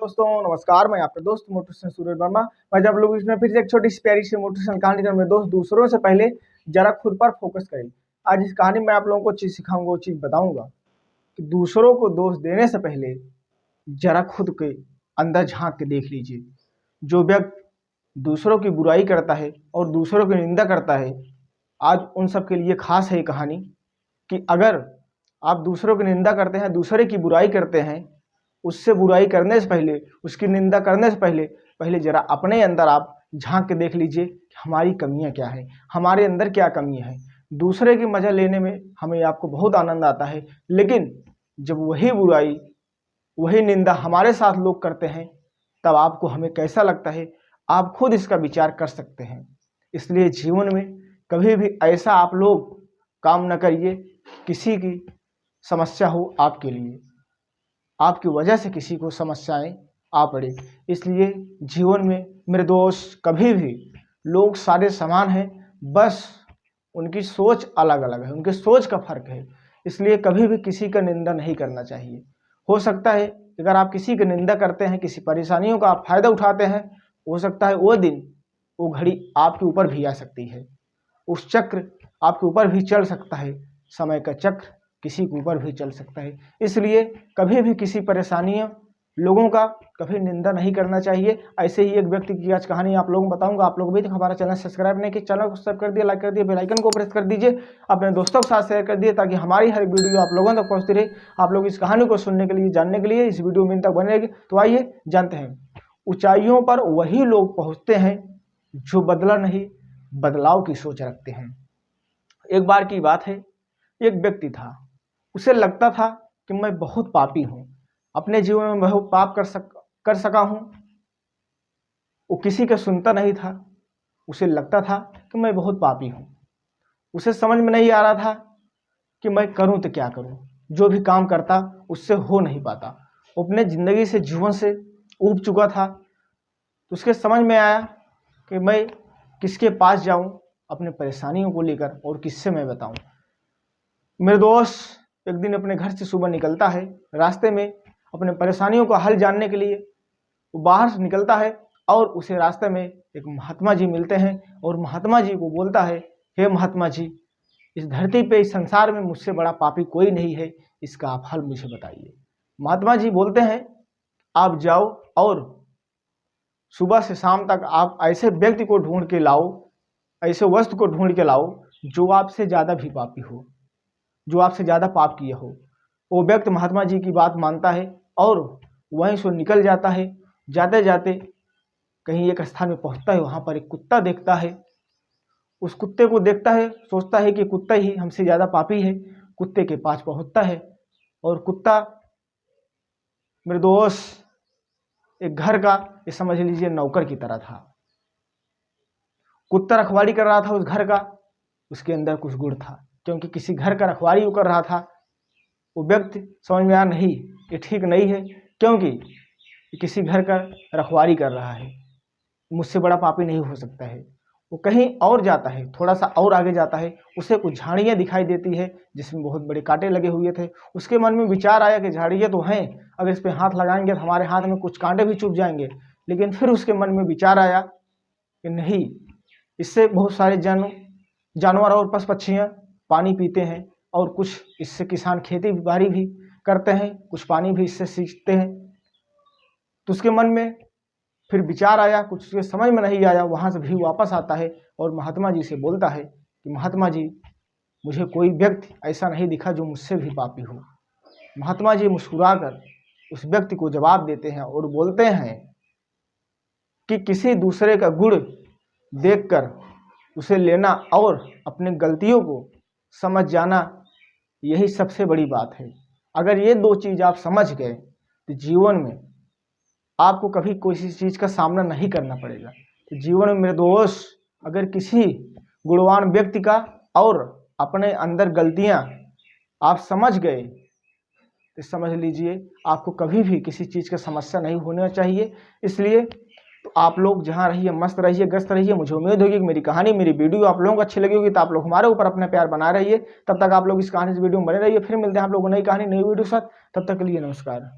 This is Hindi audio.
दोस्तों नमस्कार, मैं आपका दोस्त मोटिवेशन सूरज वर्मा। मैं जब लोग इसमें फिर से एक छोटी सी प्यारी सी मोटिवेशनल कहानी कर, मेरे दोस्त दूसरों से पहले जरा खुद पर फोकस करें। आज इस कहानी में आप लोगों को चीज सिखाऊंगा, वो चीज बताऊंगा कि दूसरों को दोष देने से पहले जरा खुद के अंदर झांक के देख लीजिए। जो व्यक्ति दूसरों की बुराई करता है और दूसरों की निंदा करता है, आज उन सब के लिए खास है ये कहानी कि अगर आप दूसरों की निंदा करते हैं, दूसरे की बुराई करते हैं, उससे बुराई करने से पहले, उसकी निंदा करने से पहले जरा अपने अंदर आप झांक के देख लीजिए कि हमारी कमियां क्या है, हमारे अंदर क्या कमी है। दूसरे की मजा लेने में हमें आपको बहुत आनंद आता है, लेकिन जब वही बुराई, वही निंदा हमारे साथ लोग करते हैं, तब आपको हमें कैसा लगता है, आप खुद इसका विचार कर सकते हैं। इसलिए जीवन में कभी भी ऐसा आप लोग काम न करिए किसी की समस्या हो आपके लिए, आपकी वजह से किसी को समस्याएं आ पड़े। इसलिए जीवन में मेरे दोस्त कभी भी लोग सारे समान हैं, बस उनकी सोच अलग अलग है, उनकी सोच का फर्क है। इसलिए कभी भी किसी का निंदा नहीं करना चाहिए। हो सकता है अगर आप किसी की निंदा करते हैं, किसी परेशानियों का आप फायदा उठाते हैं, हो सकता है वो दिन, वो घड़ी आपके ऊपर भी आ सकती है, उस चक्र आपके ऊपर भी चल सकता है। समय का चक्र किसी के ऊपर भी चल सकता है। इसलिए कभी भी किसी परेशानियों लोगों का कभी निंदा नहीं करना चाहिए। ऐसे ही एक व्यक्ति की आज कहानी आप लोगों को बताऊंगा। आप लोग भी हमारा चैनल सब्सक्राइब नहीं किया, चैनल को सब्सक्राइब कर दिए, लाइक कर दिए, बेल आइकन को प्रेस कर दीजिए, अपने दोस्तों के साथ शेयर कर दिए ताकि हमारी हर वीडियो आप लोगों तक पहुंचती रहे। आप लोग इस कहानी को सुनने के लिए, जानने के लिए इस वीडियो में तक बने रहेगी। तो आइए जानते हैं। ऊंचाइयों पर वही लोग पहुंचते हैं जो बदला नहीं, बदलाव की सोच रखते हैं। एक बार की बात है, एक व्यक्ति था, उसे लगता था कि मैं बहुत पापी हूं, अपने जीवन में बहुत पाप कर सका हूं। वो किसी का सुनता नहीं था, उसे लगता था कि मैं बहुत पापी हूं। उसे समझ में नहीं आ रहा था कि मैं करूं तो क्या करूं, जो भी काम करता उससे हो नहीं पाता। वो अपने जिंदगी से, जीवन से ऊब चुका था। तो उसके समझ में आया कि मैं किसके पास जाऊं अपने परेशानियों को लेकर, और किससे मैं बताऊं। मेरे दोस्त एक दिन अपने घर से सुबह निकलता है, रास्ते में अपने परेशानियों का हल जानने के लिए वो बाहर से निकलता है, और उसे रास्ते में एक महात्मा जी मिलते हैं, और महात्मा जी को बोलता है, हे महात्मा जी, इस धरती पे, इस संसार में मुझसे बड़ा पापी कोई नहीं है, इसका आप हल मुझे बताइए। महात्मा जी बोलते हैं, आप जाओ और सुबह से शाम तक आप ऐसे व्यक्ति को ढूंढ के लाओ, ऐसे वस्तु को ढूंढ के लाओ जो आपसे ज़्यादा भी पापी हो, जो आपसे ज़्यादा पाप किया हो। वो व्यक्ति महात्मा जी की बात मानता है और वहीं से निकल जाता है। जाते जाते कहीं एक स्थान में पहुंचता है, वहाँ पर एक कुत्ता देखता है। उस कुत्ते को देखता है, सोचता है कि कुत्ता ही हमसे ज़्यादा पापी है। कुत्ते के पास पहुंचता है, और कुत्ता, मेरे दोस्त, एक घर का, ये समझ लीजिए, नौकर की तरह था। कुत्ता रखवाली कर रहा था उस घर का। उसके अंदर कुछ गुण था, क्योंकि किसी घर का रखवाली वो कर रहा था। वो व्यक्ति समझ में आया, नहीं ये ठीक नहीं है, क्योंकि किसी घर का रखवाली कर रहा है, मुझसे बड़ा पापी नहीं हो सकता है। वो कहीं और जाता है, थोड़ा सा और आगे जाता है, उसे कुछ झाड़ियाँ दिखाई देती है जिसमें बहुत बड़े कांटे लगे हुए थे। उसके मन में विचार आया कि झाड़ियाँ तो हैं, अगर इस पर हाथ लगाएंगे तो हमारे हाथ में कुछ कांटे भी चुभ जाएंगे। लेकिन फिर उसके मन में विचार आया कि नहीं, इससे बहुत सारे जानवर और पशु पक्षियाँ पानी पीते हैं, और कुछ इससे किसान खेती बाड़ी भी करते हैं, कुछ पानी भी इससे सींचते हैं। तो उसके मन में फिर विचार आया, कुछ उसके समझ में नहीं आया। वहाँ से भी वापस आता है और महात्मा जी से बोलता है कि महात्मा जी, मुझे कोई व्यक्ति ऐसा नहीं दिखा जो मुझसे भी पापी हो। महात्मा जी मुस्कुराकर उस व्यक्ति को जवाब देते हैं और बोलते हैं कि किसी दूसरे का गुण देखकर उसे लेना और अपनी गलतियों को समझ जाना, यही सबसे बड़ी बात है। अगर ये दो चीज़ आप समझ गए तो जीवन में आपको कभी किसी चीज़ का सामना नहीं करना पड़ेगा। तो जीवन में मेरे दोस्त, अगर किसी गुणवान व्यक्ति का और अपने अंदर गलतियां आप समझ गए तो समझ लीजिए आपको कभी भी किसी चीज़ का समस्या नहीं होना चाहिए। इसलिए तो आप लोग जहाँ रहिए, मस्त रहिए, व्यस्त रहिए। मुझे उम्मीद होगी कि मेरी कहानी, मेरी वीडियो आप लोगों को अच्छी लगी होगी, तो आप लोग हमारे ऊपर अपना प्यार बनाए रहिए। तब तक आप लोग इस कहानी से वीडियो में बने रहिए। फिर मिलते हैं आप लोगों को नई कहानी, नई वीडियो के साथ। तब तक के लिए नमस्कार।